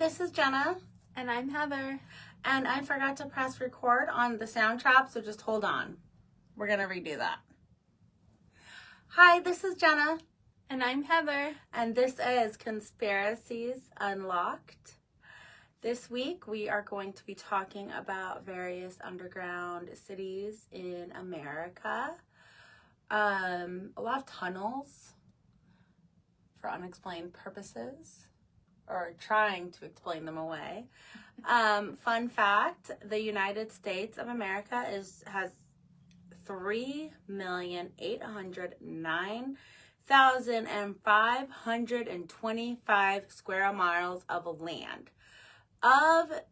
this is Jenna. And I'm Heather. And I forgot to press record on the sound trap, so just hold on. We're going to redo that. Hi, this is Jenna. And I'm Heather. And this is Conspiracies Unlocked. This week, we are going to be talking about various underground cities in America. A lot of tunnels for unexplained purposes, or trying to explain them away. Fun fact, the United States of America has 3,809,525 square miles of land. Of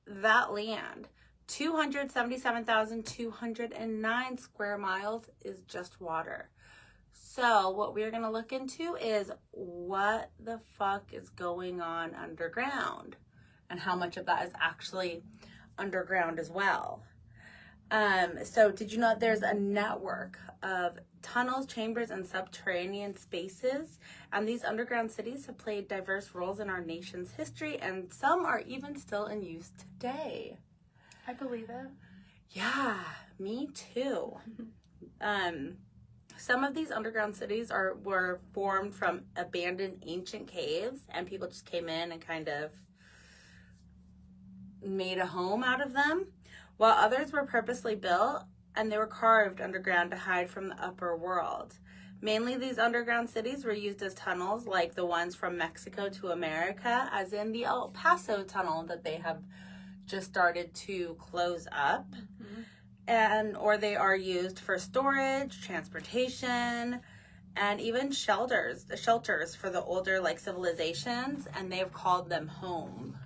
that land, 277,209 square miles is just water. So what we're going to look into is what the fuck is going on underground and how much of that is actually underground as well. So did you know there's a network of tunnels, chambers, and subterranean spaces? And these underground cities have played diverse roles in our nation's history, and some are even still in use today. I believe it. Yeah, me too. Some of these underground cities were formed from abandoned ancient caves, and people just came in and kind of made a home out of them, while others were purposely built and they were carved underground to hide from the upper world. Mainly these underground cities were used as tunnels, like the ones from Mexico to America, as in the El Paso tunnel that they have just started to close up. Mm-hmm. Or they are used for storage, transportation, and even shelters for the older civilizations, and they've called them home.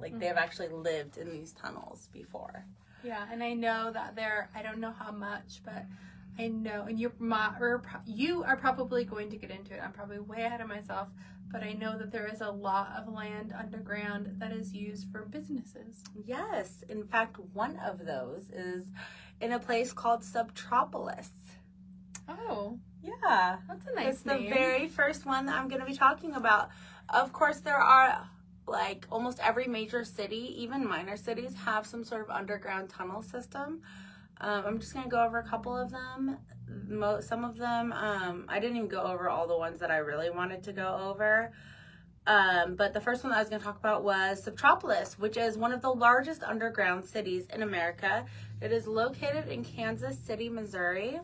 They have actually lived in these tunnels before. Yeah, and I know that I don't know how much, but I know, and you are probably going to get into it. I'm probably way ahead of myself, but I know that there is a lot of land underground that is used for businesses. Yes. In fact, one of those is in a place called Subtropolis. Oh. Yeah. That's a nice name. It's the very first one that I'm going to be talking about. Of course, there are, almost every major city, even minor cities, have some sort of underground tunnel system. I'm just going to go over a couple of them. Some of them, I didn't even go over all the ones that I really wanted to go over. But the first one that I was going to talk about was Subtropolis, which is one of the largest underground cities in America. It is located in Kansas City, Missouri.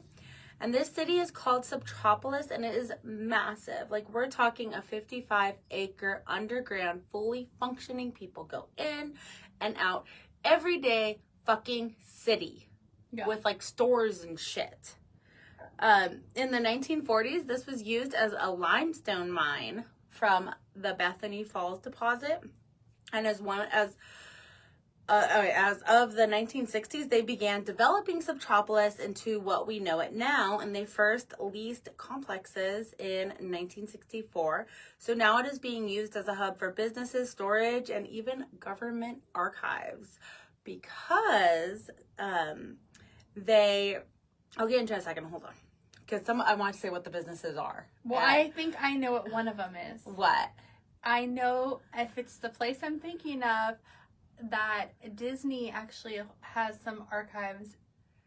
And this city is called Subtropolis, and it is massive. We're talking a 55-acre underground, fully functioning, people go in and out every day fucking city. Yeah. With stores and shit. In the 1940s, this was used as a limestone mine from the Bethany Falls deposit. And as of the 1960s, they began developing Subtropolis into what we know it now, and they first leased complexes in 1964. So now it is being used as a hub for businesses, storage, and even government archives, because I'll get into it in a second, hold on, because I want to say what the businesses are. Well, I think I know what one of them is. What? I know if it's the place I'm thinking of, that Disney actually has some archives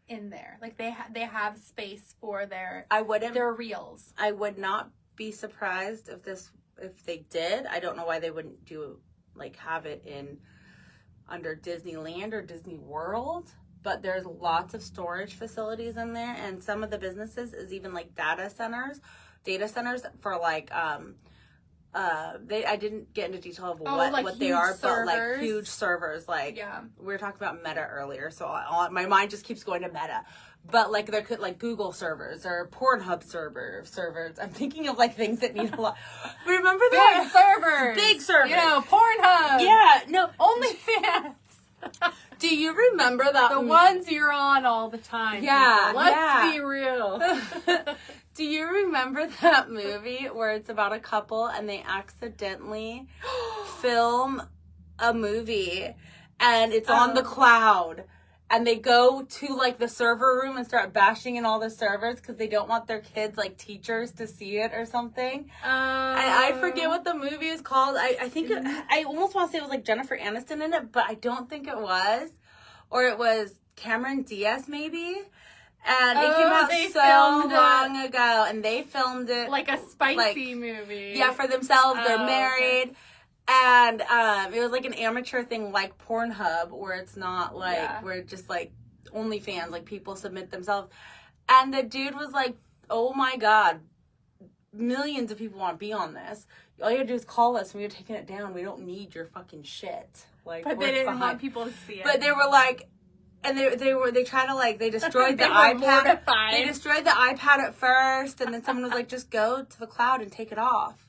in there. They have space for their reels. I would not be surprised if they did. I don't know why they wouldn't do have it under Disneyland or Disney World, but there's lots of storage facilities in there, and some of the businesses is even data centers for I didn't get into detail of what they are, servers. But huge servers. Yeah. We were talking about Meta earlier, so my mind just keeps going to Meta. But there could Google servers or Pornhub servers. I'm thinking of things that need a lot. Remember that? Big servers. Pornhub. Yeah. No. OnlyFans. Do you remember that? The ones you're on all the time. Yeah. People. Let's be real. Do you remember that movie where it's about a couple and they accidentally film a movie and it's on the cloud and they go to like the server room and start bashing in all the servers because they don't want their kids, like teachers, to see it or something. I forget what the movie is called. I think I almost want to say it was like Jennifer Aniston in it, but I don't think it was. Or it was Cameron Diaz maybe. And it came out so long ago, and they filmed it like a spicy movie. Yeah, for themselves. They're married. Okay. And it was like an amateur thing like Pornhub, where it's not like, where it's just like OnlyFans, like people submit themselves. And the dude was like, oh my God, millions of people want to be on this. All you gotta do is call us when you're taking it down. We don't need your fucking shit. Like, but they didn't want people to see it. But they were like, and they tried to like, they destroyed the iPad. Mortified. They destroyed the iPad at first, and then someone was like, just go to the cloud and take it off.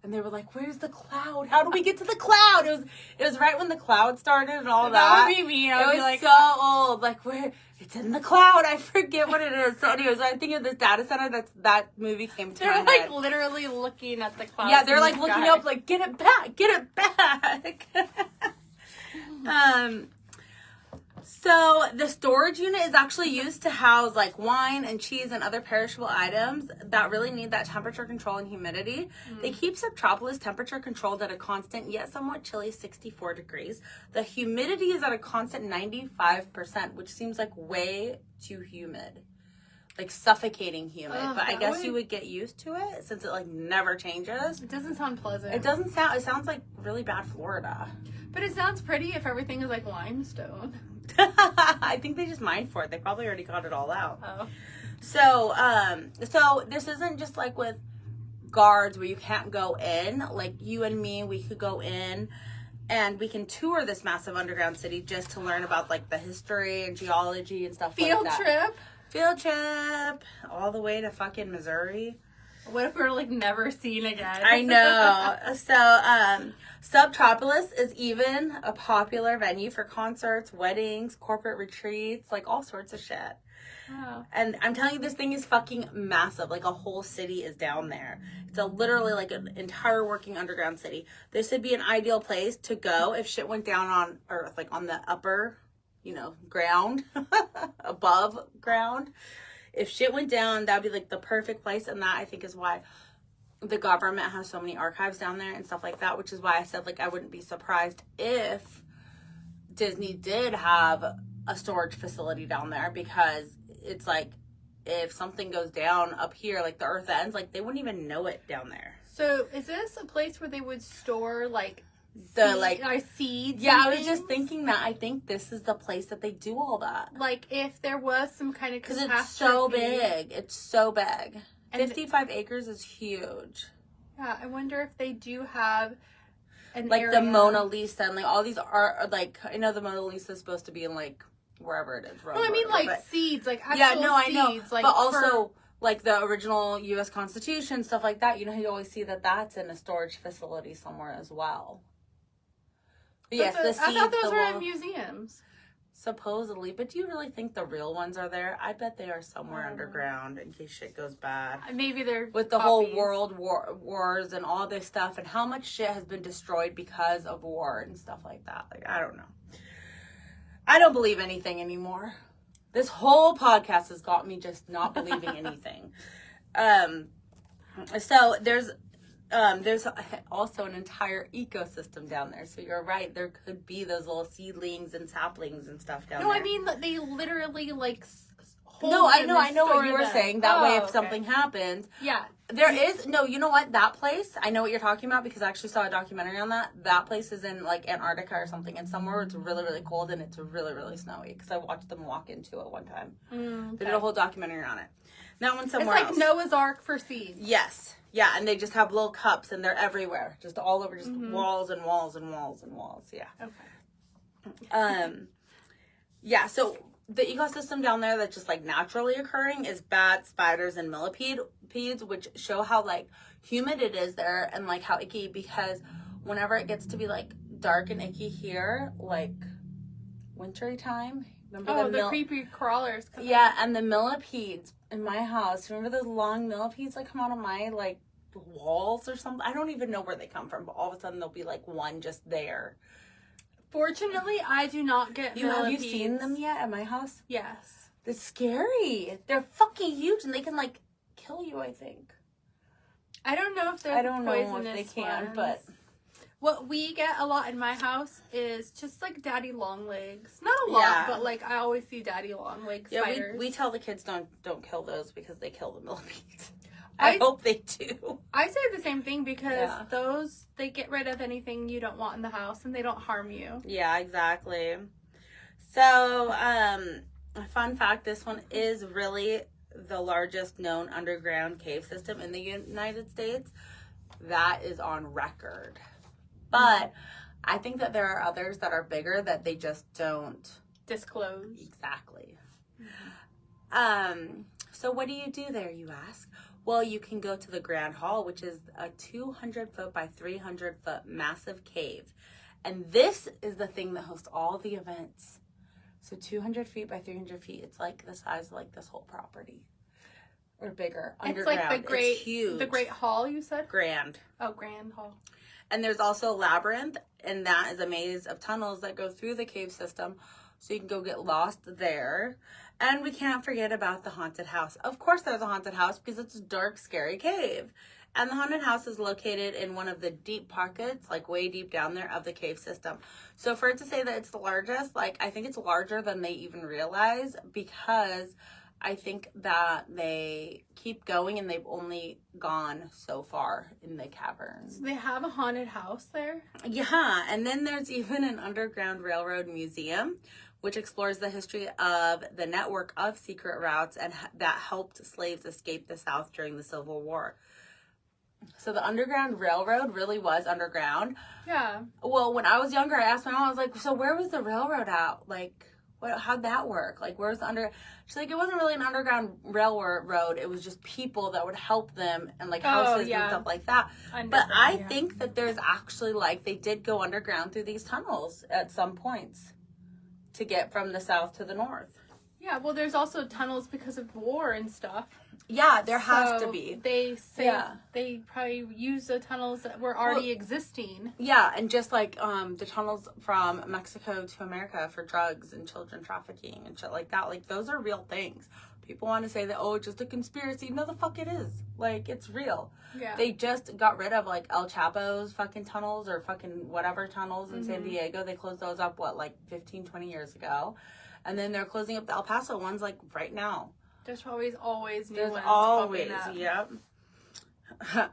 And they were like, where's the cloud? How do we get to the cloud? It was right when the cloud started and all that. That would be me. It was like, so old. Like, where? It's in the cloud. I forget what it is. So anyways, I think of this data center that movie came to my head. They're like literally looking at the cloud. Yeah, they're like looking up like, get it back. Get it back. So the storage unit is actually used to house like wine and cheese and other perishable items that really need that temperature control and humidity. They keep Subtropolis temperature controlled at a constant yet somewhat chilly 64 degrees. The humidity is at a constant 95%, which seems like way too humid. Like suffocating humid. But I guess you would get used to it since it like never changes. It doesn't sound pleasant. It sounds like really bad Florida. But it sounds pretty if everything is like limestone. I think they just mined for it. They probably already got it all out. Oh. So this isn't just like with guards where you can't go in. Like you and me, we could go in and we can tour this massive underground city just to learn about like the history and geology and stuff like that. Field trip all the way to fucking Missouri. What if we're like never seen again? I know. So, Subtropolis is even a popular venue for concerts, weddings, corporate retreats, like all sorts of shit. Wow. And I'm telling you, this thing is fucking massive. Like a whole city is down there. It's literally like an entire working underground city. This would be an ideal place to go if shit went down on Earth, like on the upper, ground, above ground. If shit went down, that'd be like the perfect place. And that I think is why the government has so many archives down there and stuff like that, which is why I said like I wouldn't be surprised if Disney did have a storage facility down there, because it's like if something goes down up here, like the earth ends, like they wouldn't even know it down there. So is this a place where they would store like seeds? Yeah, I was just thinking that. I think this is the place that they do all that. Like if there was some kind of catastrophe. Because it's so big. It's so big. 55 acres is huge. Yeah, I wonder if they do have an like area. The Mona Lisa and like all these are like, I know the Mona Lisa is supposed to be in like wherever it is. No, I mean like seeds, like actual seeds. I know. Like, but also like the original U.S. Constitution, stuff like that. You always see that that's in a storage facility somewhere as well. But yes, the seeds. I thought those were in museums. Supposedly, but do you really think the real ones are there? I bet they are somewhere underground in case shit goes bad. Maybe they're with the whole world wars and all this stuff, and how much shit has been destroyed because of war and stuff like that. Like, I don't know. I don't believe anything anymore. This whole podcast has got me just not believing anything. So there's also an entire ecosystem down there. So you're right. There could be those little seedlings and saplings and stuff down there. No, I mean, they literally like hold No, I know what you were saying. That way if something happens. Yeah. There is, no, you know what? That place, I know what you're talking about because I actually saw a documentary on that. That place is in like Antarctica or something. And somewhere where it's really, really cold and it's really, really snowy. Because I watched them walk into it one time. Okay. They did a whole documentary on it. That one's somewhere else. It's like Noah's Ark for seeds. Yes. Yeah, and they just have little cups, and they're everywhere, just all over, just walls and walls and walls and walls. Yeah. Okay. Yeah. So the ecosystem down there that's just like naturally occurring is bats, spiders, and millipedes, which show how like humid it is there and like how icky. Because whenever it gets to be like dark and icky here, like wintry time. Remember the creepy crawlers. Yeah, and the millipedes in my house. Remember those long millipedes that come out of my like walls or something? I don't even know where they come from, but all of a sudden there'll be like one just there. Fortunately, I do not get Have you millipedes. seen them yet at my house? Yes. It's scary. They're fucking huge and they can like kill you, I think. I don't know if they're I don't know if poisonous they can, ones. but What we get a lot in my house is just like daddy long legs. Not a lot, Yeah. but like I always see daddy long leg yeah, spiders. we tell the kids don't kill those because they kill the millipedes. I- I hope they do. I say the same thing because Yeah. those, they get rid of anything you don't want in the house and they don't harm you. Yeah, exactly. So, a fun fact, this one is really the largest known underground cave system in the United States. That is on record. But I think that there are others that are bigger that they just don't Disclose. exactly. So what do you do there, you ask? Well, you can go to the Grand Hall, which is a 200-foot by 300-foot massive cave. And this is the thing that hosts all the events. So 200 feet by 300 feet, it's like the size of like this whole property. Or bigger, It's underground. like It's huge. the Great Hall, you said? Grand. Oh, Grand Hall. And there's also a labyrinth, and that is a maze of tunnels that go through the cave system. So you can go get lost there. And we can't forget about the haunted house. Of course there's a haunted house because it's a dark, scary cave. And the haunted house is located in one of the deep pockets, like way deep down there of the cave system. So for it to say that it's the largest, like I think it's larger than they even realize because I think that they keep going and they've only gone so far in the caverns. So they have a haunted house there? Yeah, and then there's even an underground railroad museum, which explores the history of the network of secret routes and that helped slaves escape the South during the Civil War. So the Underground Railroad really was underground. Yeah. Well, when I was younger, I asked my mom, I was like, so where was the railroad at? Like, how'd that work? Like, where's the She's like, it wasn't really an underground railroad. It was just people that would help them and like houses and stuff like that. But I think that there's actually like, they did go underground through these tunnels at some points to get from the South to the North. Yeah, well, there's also tunnels because of war and stuff. Yeah, there has to So be. They say Yeah. they probably use the tunnels that were already existing. Yeah, and just like the tunnels from Mexico to America for drugs and children trafficking and shit like that. Like, those are real things. People want to say that, oh, it's just a conspiracy. No, the fuck it is. Like, it's real. Yeah. They just got rid of, like, El Chapo's fucking tunnels or fucking whatever tunnels in San Diego. They closed those up, like 15, 20 years ago. And then they're closing up the El Paso ones, like, right now. There's always new There's ones always, popping up. yep.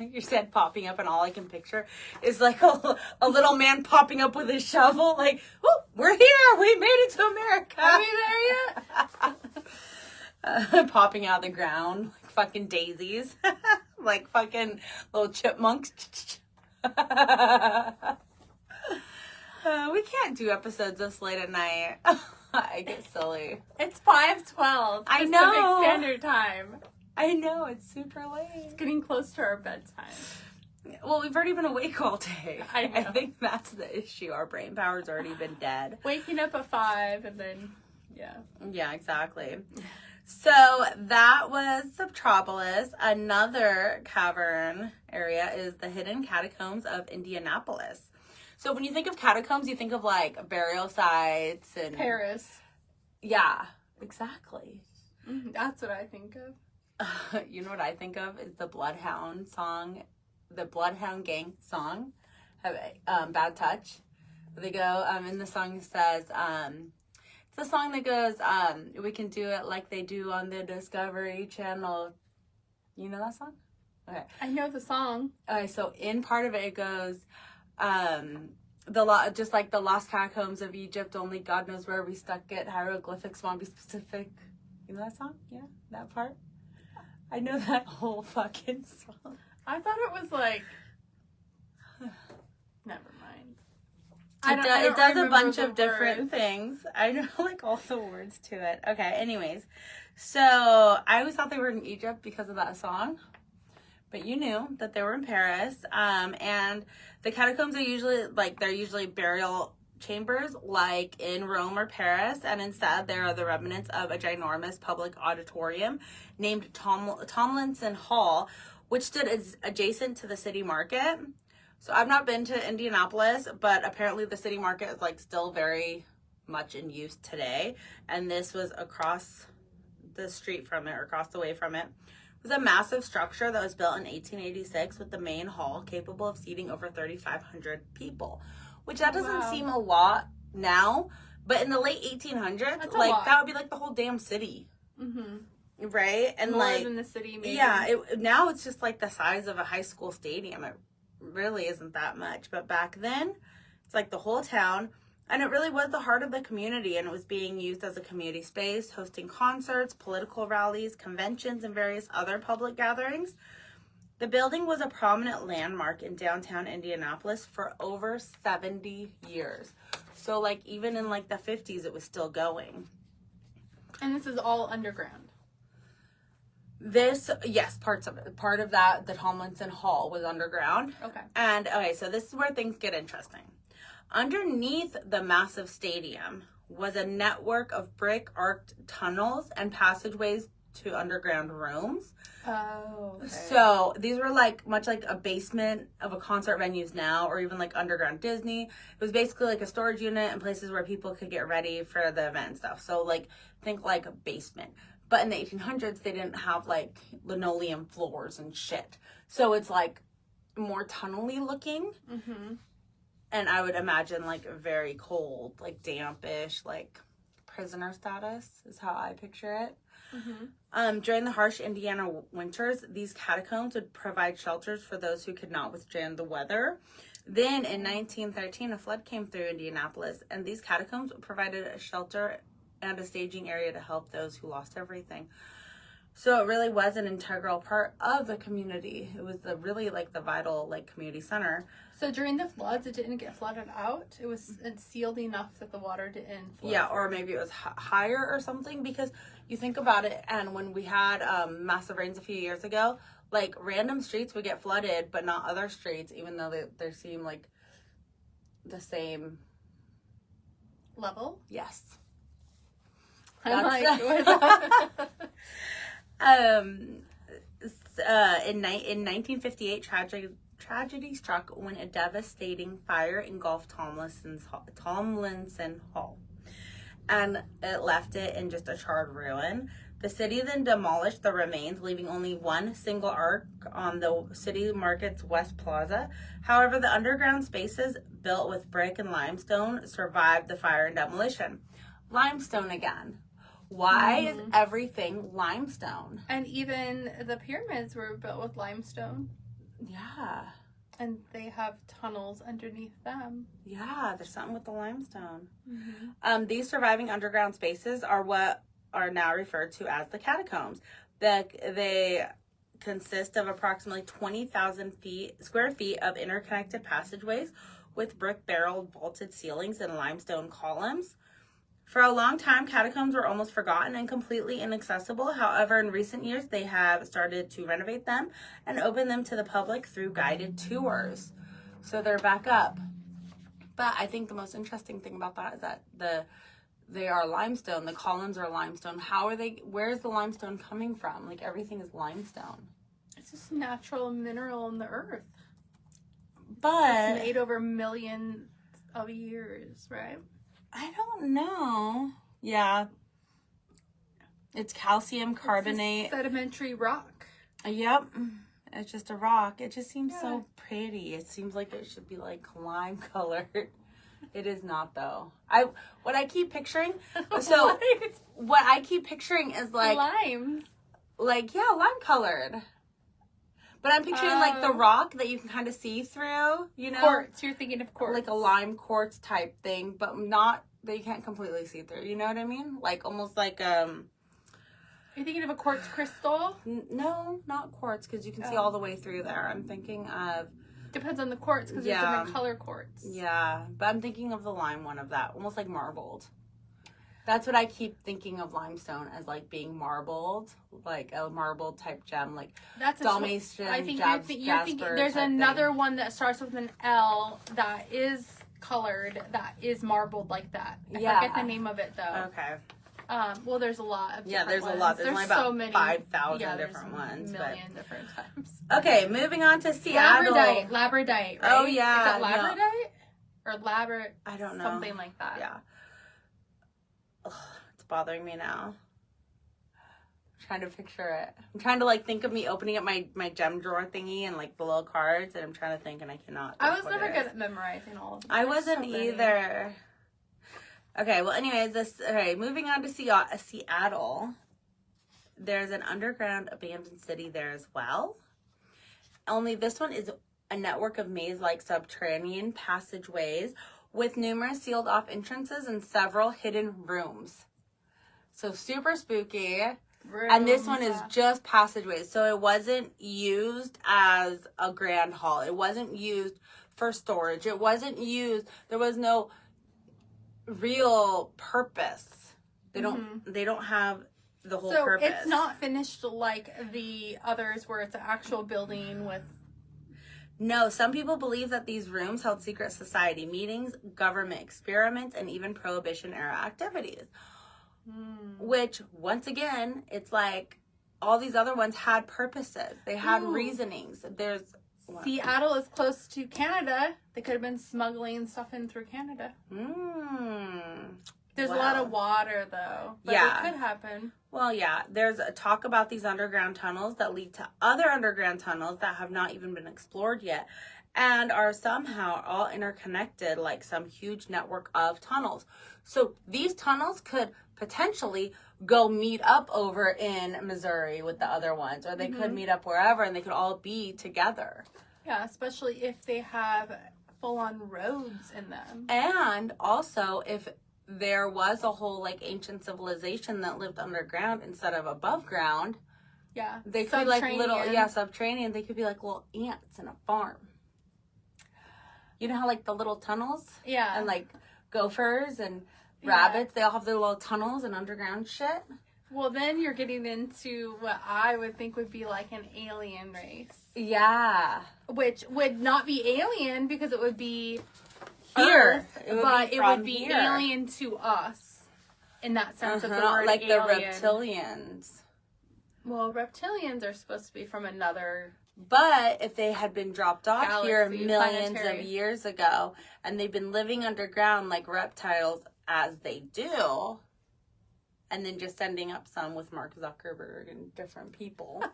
You said popping up, and all I can picture is like a little man popping up with a shovel, like, oh, we're here, we made it to America. Are we there yet? Popping out of the ground, like fucking daisies, like fucking little chipmunks. We can't do episodes this late at night. I get silly. It's 5:12. I Pacific know. Standard Time. I know, it's super late. It's getting close to our bedtime. Well, we've already been awake all day. I know. I think that's the issue. Our brain power's already been dead. Waking up at 5 and then, yeah. Yeah, exactly. So that was Subtropolis. Another cavern area is the hidden catacombs of Indianapolis. So when you think of catacombs, you think of like burial sites and Paris. Yeah, exactly. That's what I think of. You know what I think of is the Bloodhound song, the Bloodhound Gang song, Bad Touch. They go, and the song says, it's a song that goes, we can do it like they do on the Discovery Channel. You know that song? Okay. I know the song. Okay, so in part of it goes, just like the lost catacombs of Egypt, only God knows where we stuck it, hieroglyphics won't be specific. You know that song? Yeah, that part? I know that whole fucking song. I thought it was like... Never mind. It does a bunch the of different words. things. I know like all the words to it. Okay, anyways. So I always thought they were in Egypt because of that song. But you knew that they were in Paris. And the catacombs are usually burial chambers like in Rome or Paris. And instead there are the remnants of a ginormous public auditorium named Tomlinson Hall, which stood adjacent to the city market. So I've not been to Indianapolis, but apparently the city market is like still very much in use today. And this was across the street from it, or across the way from it. It was a massive structure that was built in 1886 with the main hall capable of seating over 3,500 people, which that doesn't seem a lot now, but in the late 1800s, like that would be like the whole damn city. Mm-hmm. Right? And more like, than the city, maybe. Yeah, now it's just like the size of a high school stadium. It really isn't that much, but back then it's like the whole town, and it really was the heart of the community, and it was being used as a community space, hosting concerts, political rallies, conventions, and various other public gatherings. The building was a prominent landmark in downtown Indianapolis for over 70 years. So like even in like the 50s it was still going. And this is all underground. Yes, parts of it. Part of that, the Tomlinson Hall, was underground. Okay. And, okay, so this is where things get interesting. Underneath the massive stadium was a network of brick-arced tunnels and passageways to underground rooms. Oh, okay. So these were like much like a basement of a concert venues now, or even like underground Disney. It was basically like a storage unit and places where people could get ready for the event and stuff. So like think like a basement. But in the 1800s, they didn't have like linoleum floors and shit. So it's like more tunnely looking. Mm-hmm. And I would imagine like very cold, like dampish, like prisoner status is how I picture it. Mm-hmm. During the harsh Indiana winters, these catacombs would provide shelters for those who could not withstand the weather. Then in 1913, a flood came through Indianapolis, and these catacombs provided a shelter and a staging area to help those who lost everything. So it really was an integral part of the community. It was really like the vital like community center. So during the floods, it didn't get flooded out. It was sealed enough that the water didn't flood. Yeah, or maybe it was higher or something, because you think about it, and when we had massive rains a few years ago, like random streets would get flooded, but not other streets, even though they seem like the same level. Yes. I'm like, in 1958, tragedy struck when a devastating fire engulfed Tomlinson Hall, and it left it in just a charred ruin. The city then demolished the remains, leaving only one single arc on the city market's West Plaza. However, the underground spaces, built with brick and limestone, survived the fire and demolition. Limestone again. Why is everything limestone? And even the pyramids were built with limestone. Yeah. And they have tunnels underneath them. Yeah, there's something with the limestone. Mm-hmm. These surviving underground spaces are what are now referred to as the catacombs. They consist of approximately 20,000 square feet of interconnected passageways with brick-barreled vaulted ceilings and limestone columns. For a long time, catacombs were almost forgotten and completely inaccessible. However, in recent years, they have started to renovate them and open them to the public through guided tours. So they're back up. But I think the most interesting thing about that is that they are limestone. The columns are limestone. Where is the limestone coming from? Like everything is limestone. It's just a natural mineral in the earth. But it's made over millions of years, right? I don't know. Yeah. It's calcium carbonate. It's a sedimentary rock. Yep. It's just a rock. It just seems so pretty. It seems like it should be like lime colored. It is not though. What I keep picturing is like limes. Like lime colored. But I'm picturing like the rock that you can kind of see through, you know? Quartz. You're thinking of quartz. Like a lime quartz type thing, but not that you can't completely see through. You know what I mean? Like almost like Are you thinking of a quartz crystal? No, not quartz, because you can see all the way through there. I'm thinking of depends on the quartz, because there's different color quartz. Yeah, but I'm thinking of the lime one of that, almost like marbled. That's what I keep thinking of limestone as, like being marbled, like a marbled type gem, like Dalmatian. I think you're thinking. There's another one that starts with an L that is colored, that is marbled like that. I forget the name of it though. Okay. Well, there's a lot of Yeah, different there's a ones. lot. There's only about so many 5,000 there's different ones. A million different types. Okay, moving on to Seattle. Labradorite, right? Oh, yeah. Is it labradorite? Or I don't know. something like that. Yeah. Ugh, it's bothering me now. I'm trying to picture it. I'm trying to like think of me opening up my gem drawer thingy and like the little cards, and I'm trying to think, and I cannot. I was never good at memorizing all of them. I wasn't either. Okay, well, anyways, moving on to Seattle. There's an underground abandoned city there as well. Only this one is a network of maze-like subterranean passageways with numerous sealed-off entrances and several hidden rooms. So super spooky. And this one is just passageways. So it wasn't used as a grand hall. It wasn't used for storage. It wasn't used. There was no real purpose. They don't have the whole purpose. So it's not finished like the others where it's an actual building with... No, some people believe that these rooms held secret society meetings, government experiments, and even Prohibition-era activities. Which, once again, it's like all these other ones had purposes. They had reasonings. Seattle is close to Canada. They could have been smuggling stuff in through Canada. There's a lot of water, though. But it could happen. Well, yeah. There's a talk about these underground tunnels that lead to other underground tunnels that have not even been explored yet and are somehow all interconnected like some huge network of tunnels. So these tunnels could potentially go meet up over in Missouri with the other ones, or they could meet up wherever and they could all be together. Yeah, especially if they have full-on roads in them. And also if there was a whole like ancient civilization that lived underground instead of above ground. Yeah. They could like little, subterranean. They could be like little ants in a farm. You know how like the little tunnels? Yeah. And like gophers and rabbits, they all have their little tunnels and underground shit. Well, then you're getting into what I would think would be like an alien race. Yeah. Which would not be alien because it would be here. Earth, it would be alien to us in that sense of the word like alien. the reptilians. Well, reptilians are supposed to be from another... But if they had been dropped off galaxy, here millions planetary. of years ago, and they've been living underground like reptiles as they do, and then just sending up some with Mark Zuckerberg and different people.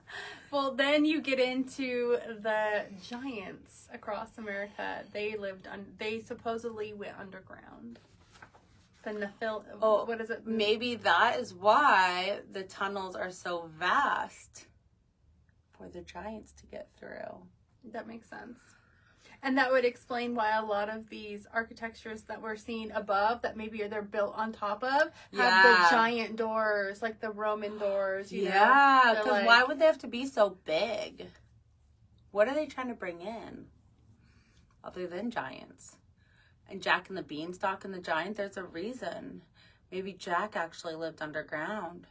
Well, then you get into the giants across America. They supposedly went underground. What is it? Maybe that is why the tunnels are so vast for the giants to get through. That makes sense. And that would explain why a lot of these architectures that we're seeing above, that maybe they're built on top of, have the giant doors, like the Roman doors, you know? Yeah, because why would they have to be so big? What are they trying to bring in? Other than giants. And Jack and the Beanstalk and the giant, there's a reason. Maybe Jack actually lived underground.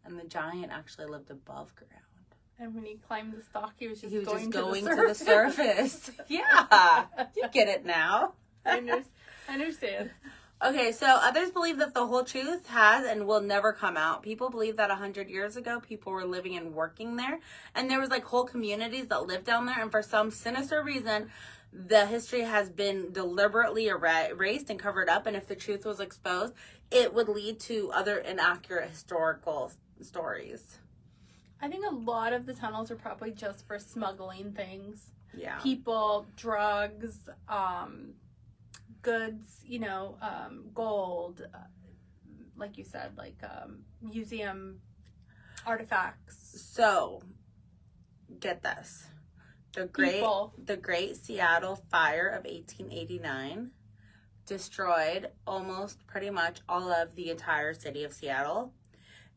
And the giant actually lived above ground. And when he climbed the stalk, he was just going to the surface. Yeah. You get it now. I understand. Okay, so others believe that the whole truth has and will never come out. People believe that 100 years ago, people were living and working there. And there was like whole communities that lived down there. And for some sinister reason, the history has been deliberately erased and covered up. And if the truth was exposed, it would lead to other inaccurate historical stories. I think a lot of the tunnels are probably just for smuggling things. Yeah. People, drugs, goods, gold, like you said, like museum artifacts. So, get this. The Great Seattle Fire of 1889 destroyed almost pretty much all of the entire city of Seattle.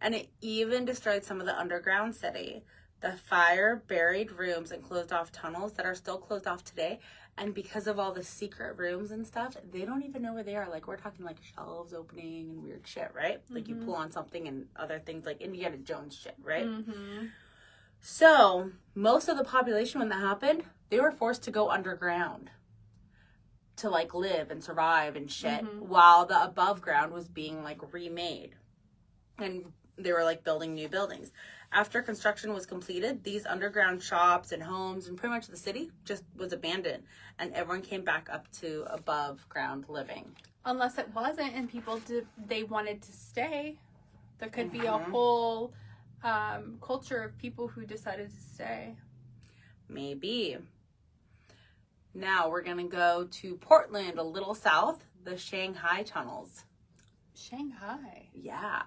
And it even destroyed some of the underground city. The fire buried rooms and closed off tunnels that are still closed off today. And because of all the secret rooms and stuff, they don't even know where they are. Like, we're talking like shelves opening and weird shit, right? Mm-hmm. Like you pull on something and other things like Indiana Jones shit, right? Mm-hmm. So most of the population when that happened, they were forced to go underground to like live and survive and shit, Mhm. while the above ground was being like remade. And they were like building new buildings. After construction was completed, these underground shops and homes and pretty much the city just was abandoned, and everyone came back up to above ground living. Unless it wasn't and they wanted to stay. There could be a Mhm. whole culture of people who decided to stay. Maybe. Now we're going to go to Portland, a little south, the Shanghai tunnels. Shanghai. Yeah.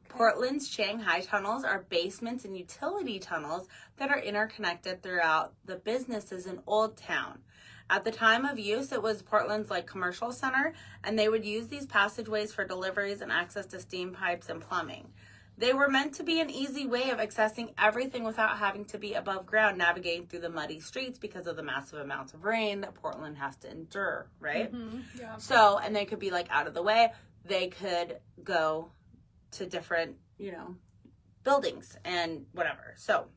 Portland's Shanghai tunnels are basements and utility tunnels that are interconnected throughout the businesses in Old Town. At the time of use, it was Portland's like commercial center, and they would use these passageways for deliveries and access to steam pipes and plumbing. They were meant to be an easy way of accessing everything without having to be above ground, navigating through the muddy streets because of the massive amounts of rain that Portland has to endure, right? Mm-hmm. Yeah. So, and they could be like out of the way. They could go to different, buildings and whatever. So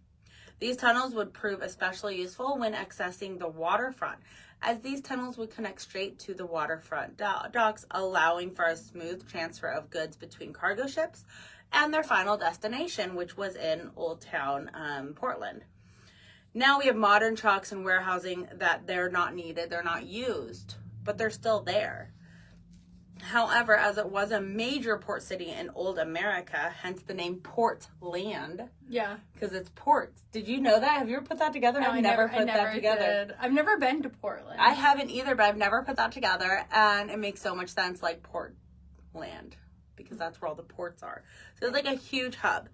these tunnels would prove especially useful when accessing the waterfront, as these tunnels would connect straight to the waterfront docks, allowing for a smooth transfer of goods between cargo ships and their final destination, which was in Old Town, Portland. Now we have modern trucks and warehousing that they're not needed, they're not used, but they're still there. However, as it was a major port city in old America, hence the name Portland. Yeah. Because it's ports. Did you know that? Have you ever put that together? No, I've never put that together. Did. I've never been to Portland. I haven't either, but I've never put that together. And it makes so much sense, like Portland, because that's where all the ports are. So it's like a huge hub.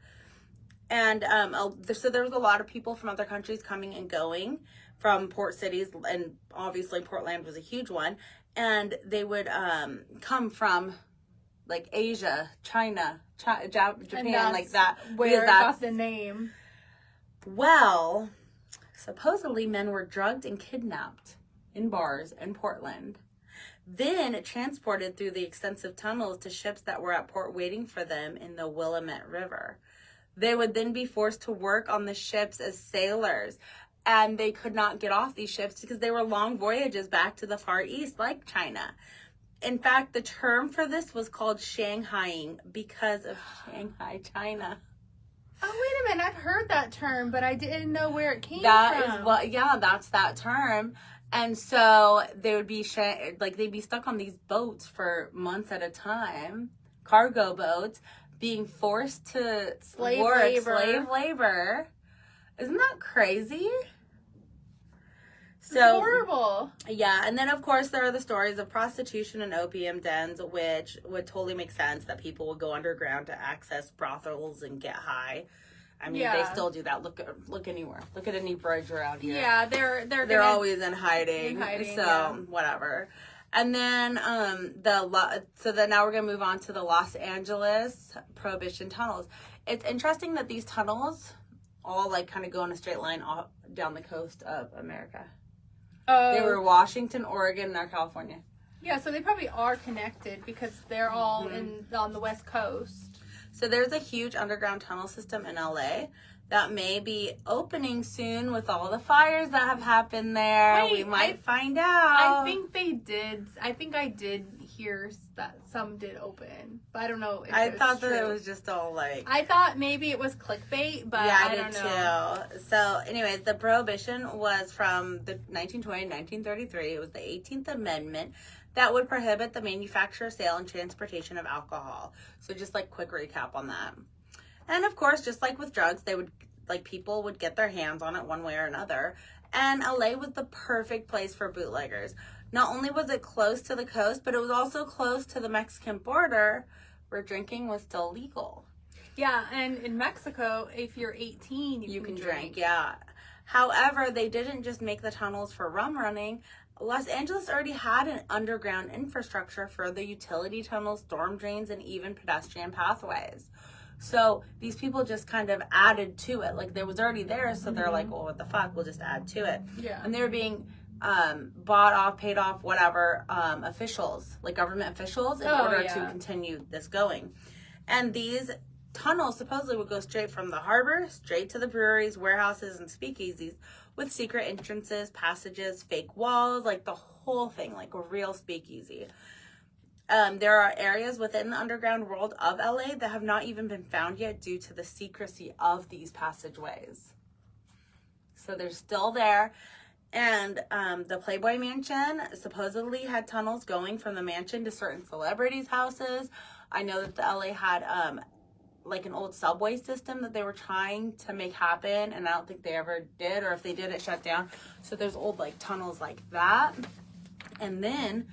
And so there was a lot of people from other countries coming and going from port cities. And obviously Portland was a huge one. And they would come from like Asia, China, Japan, like that. Where it got the name. Well, supposedly men were drugged and kidnapped in bars in Portland. Then transported through the extensive tunnels to ships that were at port waiting for them in the Willamette River. They would then be forced to work on the ships as sailors. And they could not get off these ships because they were long voyages back to the Far East, like China. In fact, the term for this was called Shanghaiing because of Shanghai, China. Oh, wait a minute. I've heard that term, but I didn't know where it came That from. is what, yeah, that's that term. And so they would be, they'd be stuck on these boats for months at a time, cargo boats, being forced to Slave labor. Isn't that crazy? It's horrible. Yeah, and then of course there are the stories of prostitution and opium dens, which would totally make sense that people would go underground to access brothels and get high. I mean, they still do that. Look anywhere. Look at any bridge around here. Yeah, they're always in hiding. Whatever. And then so then now we're gonna move on to the Los Angeles Prohibition tunnels. It's interesting that these tunnels all like kind of go in a straight line all down the coast of America. Oh. They were Washington, Oregon, and now California. Yeah, so they probably are connected because they're all on the West Coast. So there's a huge underground tunnel system in LA that may be opening soon with all the fires that have happened there. Wait, we might find out. I think they did. I think I did hear that some did open, but I don't know if I thought true. that it was just all like... I thought maybe it was clickbait, but yeah, I don't know. Too. So anyways, the prohibition was from the 1920 and 1933. It was the 18th Amendment that would prohibit the manufacture, sale, and transportation of alcohol. So just like quick recap on that. And of course, just like with drugs, people would get their hands on it one way or another. And LA was the perfect place for bootleggers. Not only was it close to the coast, but it was also close to the Mexican border where drinking was still legal. Yeah, and in Mexico, if you're 18, you can drink. Yeah. However, they didn't just make the tunnels for rum running. Los Angeles already had an underground infrastructure for the utility tunnels, storm drains, and even pedestrian pathways. So these people just kind of added to it. Like, there was already there, so they're like, well, what the fuck? We'll just add to it. Yeah. And they were being bought off, paid off, whatever, officials, like government officials, in order to continue this going. And these tunnels supposedly would go straight from the harbor, straight to the breweries, warehouses, and speakeasies, with secret entrances, passages, fake walls, like the whole thing, like a real speakeasy. There are areas within the underground world of LA that have not even been found yet due to the secrecy of these passageways. So they're still there. And the Playboy Mansion supposedly had tunnels going from the mansion to certain celebrities' houses. I know that the LA had like an old subway system that they were trying to make happen, and I don't think they ever did, or if they did, it shut down. So there's old like tunnels like that. And then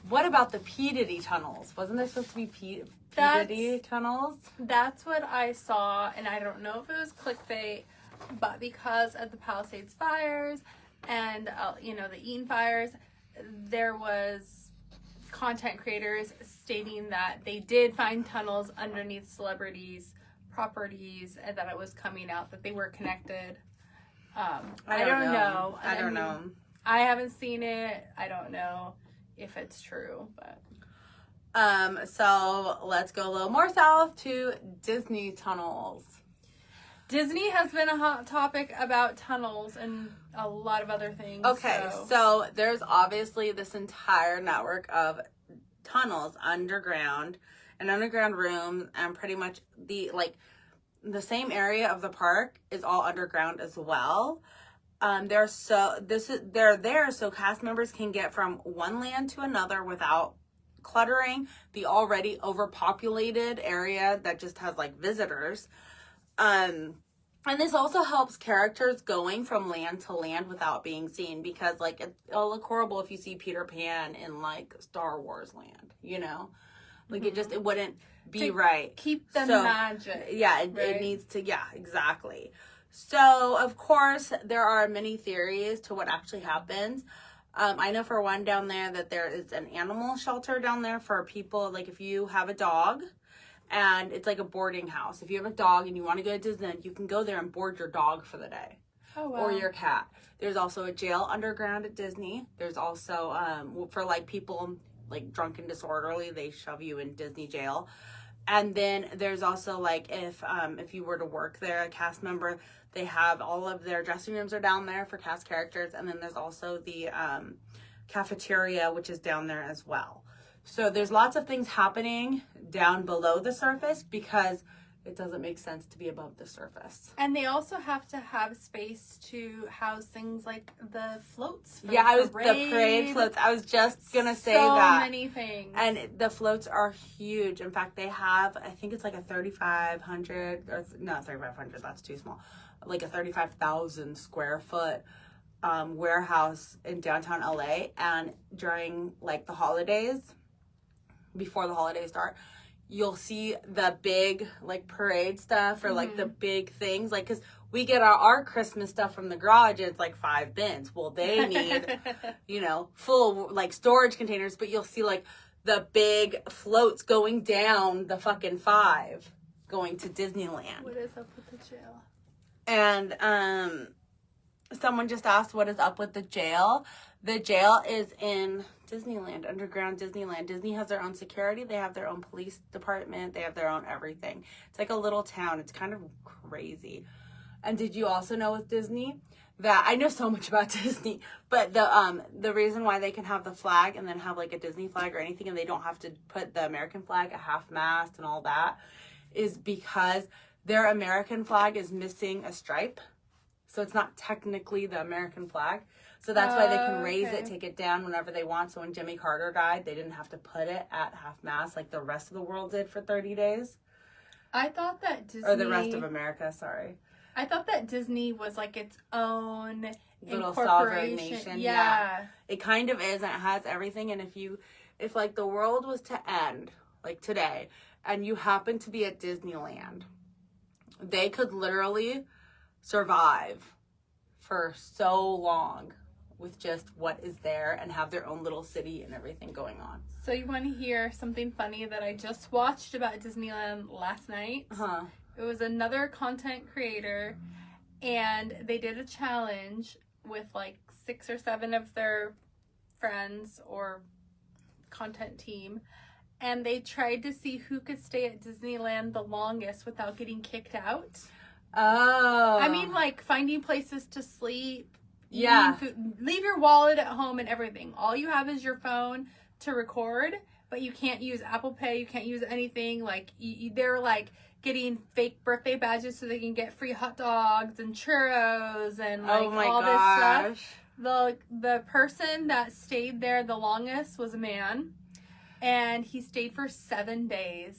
what about the P. Diddy tunnels? Wasn't there supposed to be P. Diddy tunnels? That's what I saw, and I don't know if it was clickbait, but because of the Palisades fires and you know, the Eaton fires, there was content creators stating that they did find tunnels underneath celebrities' properties and that it was coming out that they were connected. I don't know. I don't know. I haven't seen it. I don't know if it's true, but so let's go a little more south to Disney tunnels. Disney has been a hot topic about tunnels and a lot of other things. Okay, so there's obviously this entire network of tunnels underground and underground rooms, and pretty much the same area of the park is all underground as well. They're there so cast members can get from one land to another without cluttering the already overpopulated area that just has like visitors. And this also helps characters going from land to land without being seen, because like it'll look horrible if you see Peter Pan in like Star Wars land, you know, like it wouldn't be to right. Keep the magic. Yeah, it needs to. Yeah, exactly. So, of course, there are many theories to what actually happens. I know for one down there that there is an animal shelter down there for people. Like if you have a dog and it's like a boarding house. If you have a dog and you want to go to Disneyland, you can go there and board your dog for the day. Oh, wow. Or your cat. There's also a jail underground at Disney. There's also, for like people like drunk and disorderly, they shove you in Disney jail. And then there's also like if you were to work there, a cast member, they have all of their dressing rooms are down there for cast characters. And then there's also the cafeteria, which is down there as well. So there's lots of things happening down below the surface because it doesn't make sense to be above the surface. And they also have to have space to house things like the floats. Yeah, the parade floats. I was just gonna say that. So many things. And the floats are huge. In fact, they have, I think it's like a 3,500, or not 3,500, that's too small. Like a 35,000 square foot warehouse in downtown LA. And during like the holidays, before the holidays start, you'll see the big like parade stuff or like the big things, like because we get our Christmas stuff from the garage and it's like 5 bins. Well, they need full like storage containers, but you'll see like the big floats going down the fucking 5 going to Disneyland. What is up with the jail? And someone just asked what is up with the jail. The jail is in Disneyland, underground Disneyland. Disney has their own security. They have their own police department. They have their own everything. It's like a little town. It's kind of crazy. And did you also know with Disney that I know so much about Disney, but the reason why they can have the flag and then have like a Disney flag or anything, and they don't have to put the American flag at half-mast and all that, is because their American flag is missing a stripe. So it's not technically the American flag. So that's why they can raise it, take it down whenever they want. So when Jimmy Carter died, they didn't have to put it at half-mast like the rest of the world did for 30 days. I thought that Disney... Or the rest of America, sorry. I thought that Disney was like its own little sovereign nation. Yeah. It kind of is, and it has everything. And if like the world was to end, like today, and you happen to be at Disneyland, they could literally survive for so long with just what is there and have their own little city and everything going on. So you want to hear something funny that I just watched about Disneyland last night? Uh-huh. It was another content creator, and they did a challenge with like 6 or 7 of their friends or content team, and they tried to see who could stay at Disneyland the longest without getting kicked out. Oh. I mean, like, finding places to sleep. Yeah. Eating food. Leave your wallet at home and everything. All you have is your phone to record, but you can't use Apple Pay. You can't use anything. Like, they're, like, getting fake birthday badges so they can get free hot dogs and churros and, like, oh my all gosh. this stuff. The person that stayed there the longest was a man, and he stayed for 7 days.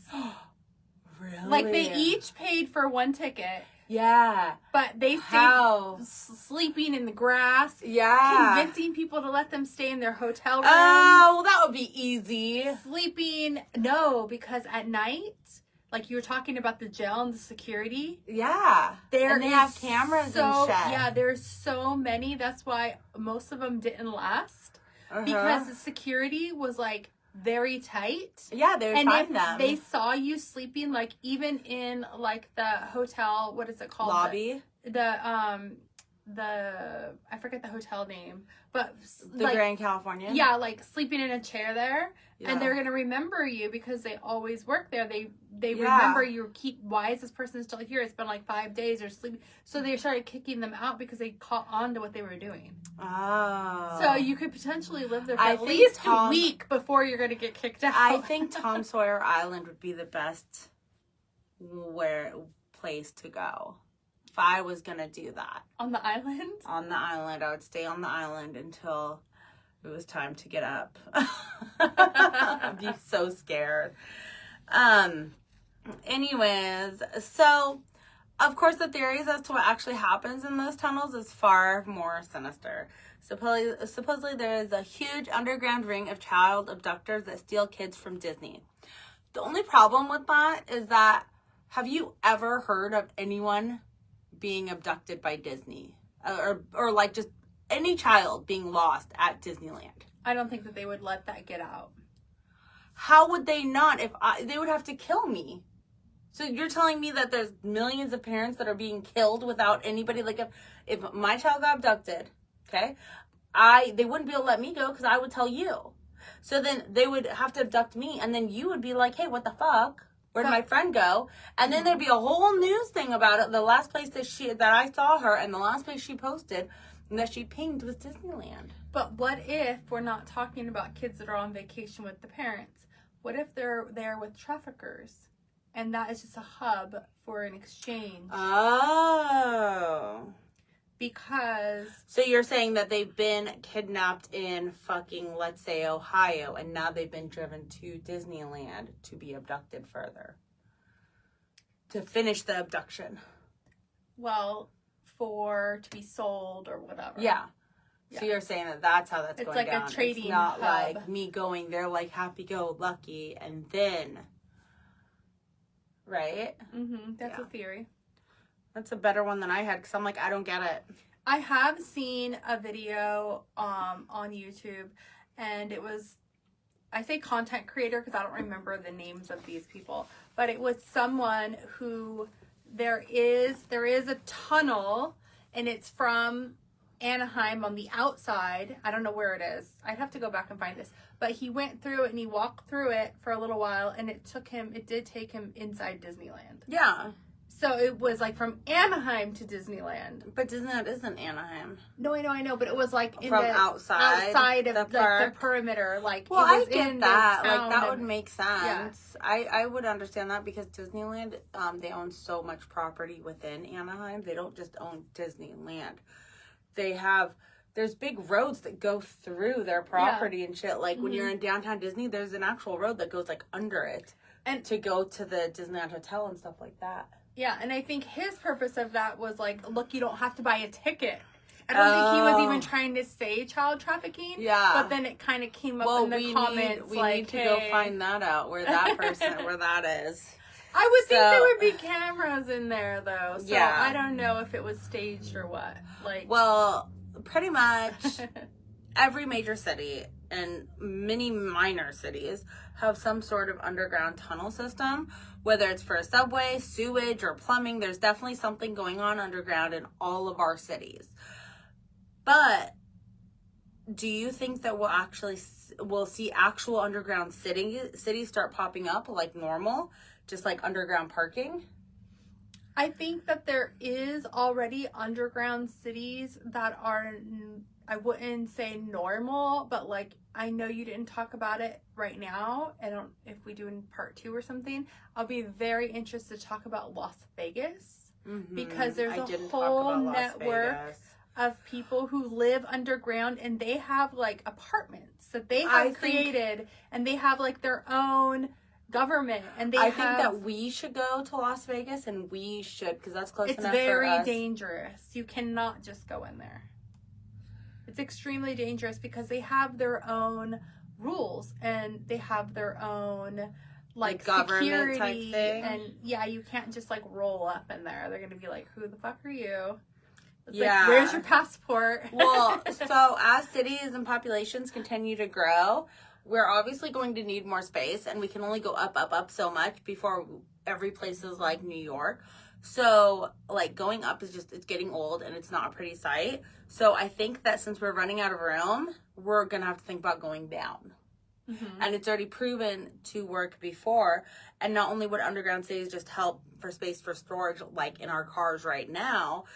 Really? Like, they each paid for one ticket. Yeah. But they stayed How? sleeping in the grass, Yeah. convincing people to let them stay in their hotel rooms. Oh, well, that would be easy. Sleeping, no, because at night, like you were talking about the jail and the security. Yeah. And they have cameras and shit. Yeah, there's so many. That's why most of them didn't last. Because the security was like very tight. Yeah, they would And find if them. they saw you sleeping, like even in like the hotel, what is it called? Lobby. I forget the hotel name, but The like, Grand California. yeah, like sleeping in a chair there, Yeah. and they're gonna remember you because they always work there. They Yeah. remember you. Why is this person still here? It's been like 5 days or sleeping. So they started kicking them out because they caught on to what they were doing. Oh. So you could potentially live there for I at think least a Tom- week before you're gonna get kicked out. I think Tom Sawyer Island would be the best place to go. If I was gonna do that on the island. on the island, I would stay on the island until it was time to get up. I'd be so scared. Anyways, so of course the theories as to what actually happens in those tunnels is far more sinister. Supposedly there is a huge underground ring of child abductors that steal kids from Disney. The only problem with that is that, have you ever heard of anyone being abducted by Disney? Or like just any child being lost at Disneyland? I don't think that they would let that get out. How would they not? They would have to kill me. So you're telling me that there's millions of parents that are being killed without anybody? Like if my child got abducted, okay, they wouldn't be able to let me go because I would tell you. So then they would have to abduct me, and then you would be like, hey, what the fuck? Where did my friend go? And then there'd be a whole news thing about it. The last place that I saw her and the last place she posted and that she pinged was Disneyland. But what if we're not talking about kids that are on vacation with the parents? What if they're there with traffickers? And that is just a hub for an exchange. Oh. Because... So you're saying that they've been kidnapped in fucking, let's say, Ohio, and now they've been driven to Disneyland to be abducted further. To finish the abduction. Well, to be sold or whatever. Yeah. So you're saying that that's how that's it's going like down. A trading it's not hub. like me going there like happy-go-lucky and then... Right? Mm-hmm. That's a theory. That's a better one than I had because I'm like, I don't get it. I have seen a video on YouTube, and it was, I say content creator because I don't remember the names of these people, but it was someone who there is a tunnel, and it's from Anaheim on the outside. I don't know where it is. I'd have to go back and find this. But he went through it and he walked through it for a little while, and it did take him inside Disneyland. Yeah. So it was like from Anaheim to Disneyland. But Disneyland isn't Anaheim. No, I know, but it was like from outside of the perimeter. Like, well, it was I get in that. The town like that of, would make sense. Yeah. I would understand that because Disneyland, they own so much property within Anaheim. They don't just own Disneyland. There's big roads that go through their property and shit. Like when you're in downtown Disney, there's an actual road that goes like under it and to go to the Disneyland Hotel and stuff like that. Yeah, and I think his purpose of that was like, look, you don't have to buy a ticket. I don't think he was even trying to say child trafficking. Yeah. But then it kind of came up in the comments. We need to go find that out, where that person, where that is. I would think there would be cameras in there, though. So I don't know if it was staged or what. Well, pretty much every major city and many minor cities have some sort of underground tunnel system, whether it's for a subway, sewage, or plumbing. There's definitely something going on underground in all of our cities. But do you think that we'll see actual underground cities start popping up like normal, just like underground parking? I think that there is already underground cities that are, I wouldn't say normal, but like, I know you didn't talk about it right now. I don't, if we do in part 2 or something, I'll be very interested to talk about Las Vegas, because there's a whole network of people who live underground, and they have like apartments that they have created, and they have like their own government, and I think that we should go to Las Vegas, and we should, because that's close enough for us. It's very dangerous. You cannot just go in there. It's extremely dangerous because they have their own rules, and they have their own like government security type thing. And yeah, you can't just like roll up in there. They're gonna be like, "Who the fuck are you?" It's like, where's your passport? Well, so as cities and populations continue to grow, we're obviously going to need more space, and we can only go up so much before every place is like New York. So like going up is just, it's getting old, and it's not a pretty sight. So I think that since we're running out of room, we're going to have to think about going down. And it's already proven to work before. And not only would underground cities just help for space for storage, like in our cars right now,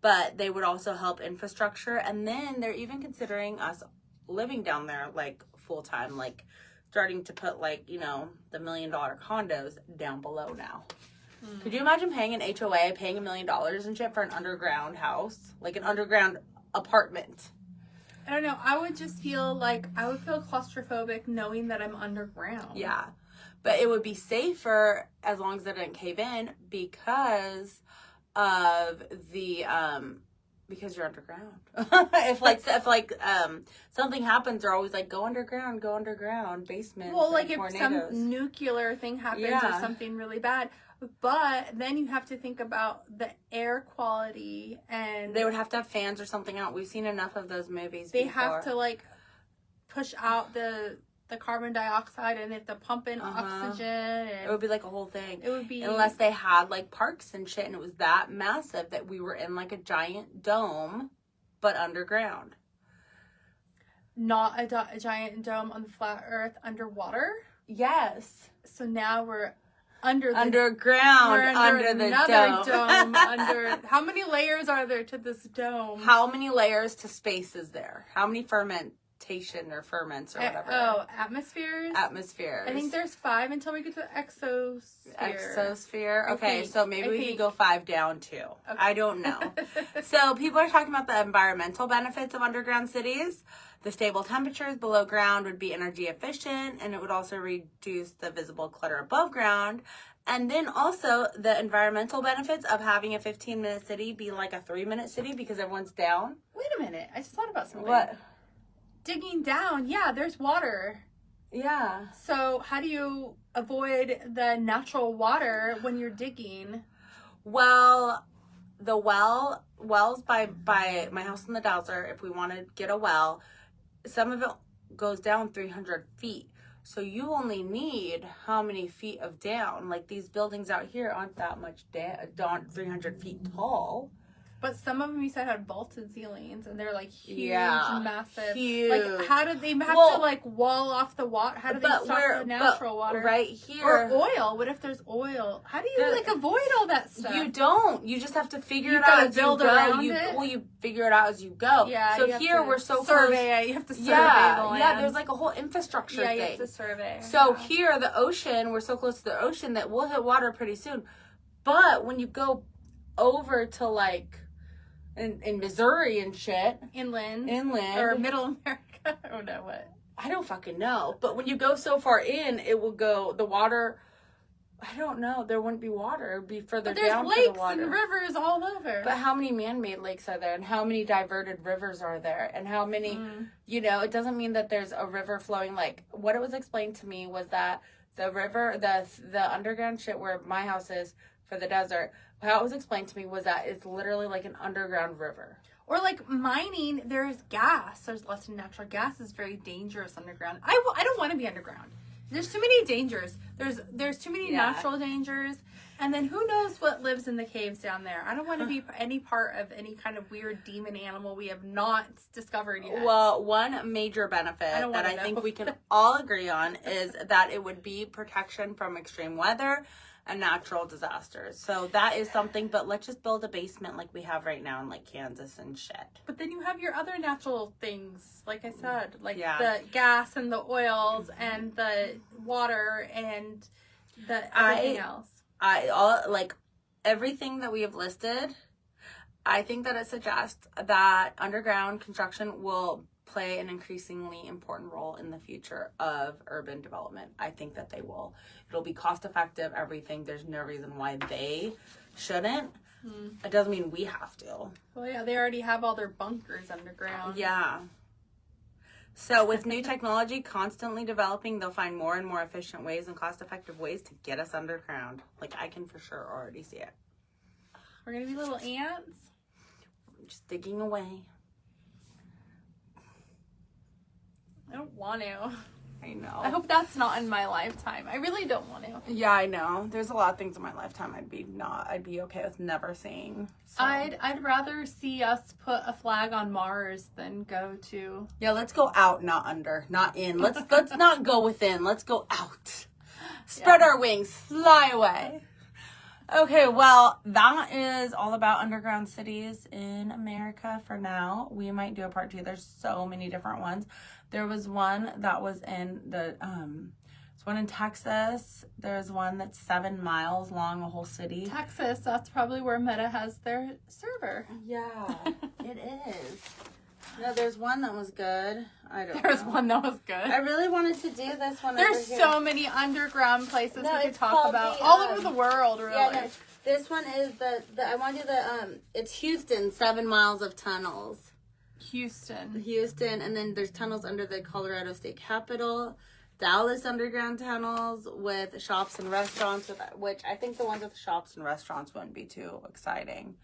but they would also help infrastructure. And then they're even considering us living down there like full time, like starting to put like, you know, the $1 million condos down below now. Could you imagine paying an HOA, paying $1 million and shit for an underground house, like an underground apartment? I don't know. I would just feel like, I would feel claustrophobic knowing that I'm underground. Yeah. But it would be safer as long as it didn't cave in, because of the, because you're underground. if something happens, they're always like, go underground, basement. Well, like if some nuclear thing happens or something really bad. But then you have to think about the air quality, and they would have to have fans or something out. We've seen enough of those movies. They have to like push out the carbon dioxide, and they have to pump in oxygen. And it would be like a whole thing. It would be, unless they had like parks and shit, and it was that massive that we were in like a giant dome, but underground. Not a giant dome on the flat Earth underwater. Yes. So now we're underground, under the dome. Under how many layers are there to this dome? How many layers to space is there? How many fermentation or ferments or whatever? Atmospheres. I think there's 5 until we get to the exosphere. Okay, so maybe we could go 5 down too. Okay. I don't know. So people are talking about the environmental benefits of underground cities. The stable temperatures below ground would be energy efficient, and it would also reduce the visible clutter above ground. And then also the environmental benefits of having a 15-minute city be like a 3-minute city because everyone's down. Wait a minute. I just thought about something. What? Digging down. Yeah, there's water. Yeah. So how do you avoid the natural water when you're digging? Well, the wells by my house in the Dowser, if we want to get a well, some of it goes down 300 feet. So you only need how many feet of down? Like these buildings out here aren't that much down, 300 feet tall. But some of them you said had vaulted ceilings, and they're like huge, massive. Huge. Like, how did they have to like wall off the water? How do they stop the natural water? Right here. Or oil. What if there's oil? How do you like avoid all that stuff? You don't. You just have to figure it out as you go. Well, you figure it out as you go. Yeah. So here we're so survey it. You have to survey the land. Yeah, there's like a whole infrastructure thing. Yeah, you have to survey. So here, the ocean, we're so close to the ocean that we'll hit water pretty soon. But when you go over to like in Missouri and shit. Inland. Or middle America. I don't know what. I don't fucking know. But when you go so far in, it will go, the water, I don't know. There wouldn't be water. It would be further down to the water. There's lakes and rivers all over. But how many man-made lakes are there? And how many diverted rivers are there? And how many, you know, it doesn't mean that there's a river flowing. Like, what it was explained to me was that the river, the underground shit where my house is for the desert, how it was explained to me was that it's literally like an underground river. Or like mining, there's gas. There's lots of natural gas. Is very dangerous underground. I don't want to be underground. There's too many dangers. There's too many natural dangers. And then who knows what lives in the caves down there. I don't want to be any part of any kind of weird demon animal we have not discovered yet. Well, one major benefit that I think we can all agree on is that it would be protection from extreme weather. and natural disasters. So that is something, but let's just build a basement like we have right now in like Kansas and shit. But then you have your other natural things, like I said, like Yeah. the gas and the oils and the water and the everything else. Everything that we have listed, I think that it suggests that underground construction will play an increasingly important role in the future of urban development. I think that they will. It'll be cost effective, everything. There's no reason why they shouldn't. It doesn't mean we have to. Well, yeah, they already have all their bunkers underground. Yeah. So with new technology constantly developing, they'll find more and more efficient ways and cost effective ways to get us underground. Like, I can for sure already see it. We're going to be little ants. Just digging away. I don't want to. I know. I hope that's not in my lifetime. I really don't want to. Yeah, I know. There's a lot of things in my lifetime I'd be okay with never seeing. So. I'd rather see us put a flag on Mars than go to. Yeah, let's go out, not under, not in. Let's not go within. Let's go out. Spread our wings, fly away. Okay, well, that is all about underground cities in America for now. We might do a part 2. There's so many different ones. There was one that was in there's one in Texas. There's one that's 7 miles long, a whole city. Texas, that's probably where Meta has their server. Yeah, it is. No, there's one that was good. There's one that was good. I really wanted to do this one. There's over here. so many underground places we could it's talk called about the, all over the world, really. Yeah, no, this one is the I want to do it's Houston, 7 miles of tunnels. Houston, and then there's tunnels under the Colorado State Capitol. Dallas underground tunnels with shops and restaurants, which I think the ones with the shops and restaurants wouldn't be too exciting.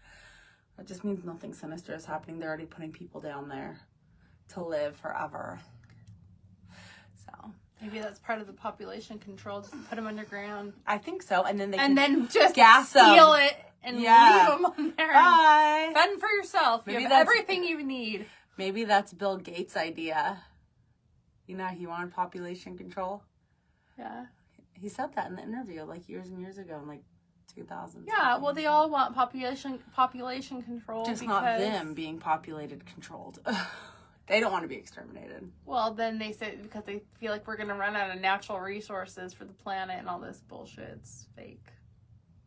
It just means nothing sinister is happening. They're already putting people down there to live forever. So maybe that's part of the population control. Just put them underground. I think so, and then then just gas seal it and leave them on there. Bye. Fend for yourself. Maybe you have that's- everything you need. Maybe that's Bill Gates' idea. You know, he wanted population control. Yeah. He said that in the interview, like years and years ago, in like 2000. Yeah. Well, they all want population control. Just because, not them being populated controlled. They don't want to be exterminated. Well, then they say because they feel like we're gonna run out of natural resources for the planet and all this bullshit. It's fake.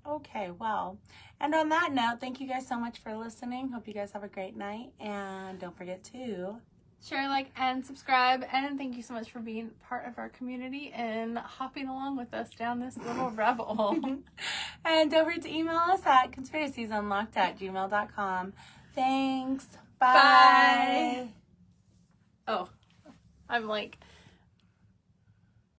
Okay, well, and on that note, thank you guys so much for listening. Hope you guys have a great night, and don't forget to share, like, and subscribe, and thank you so much for being part of our community and hopping along with us down this little rabbit hole. And don't forget to email us at conspiraciesunlocked@gmail.com. Thanks. Bye. Oh, I'm like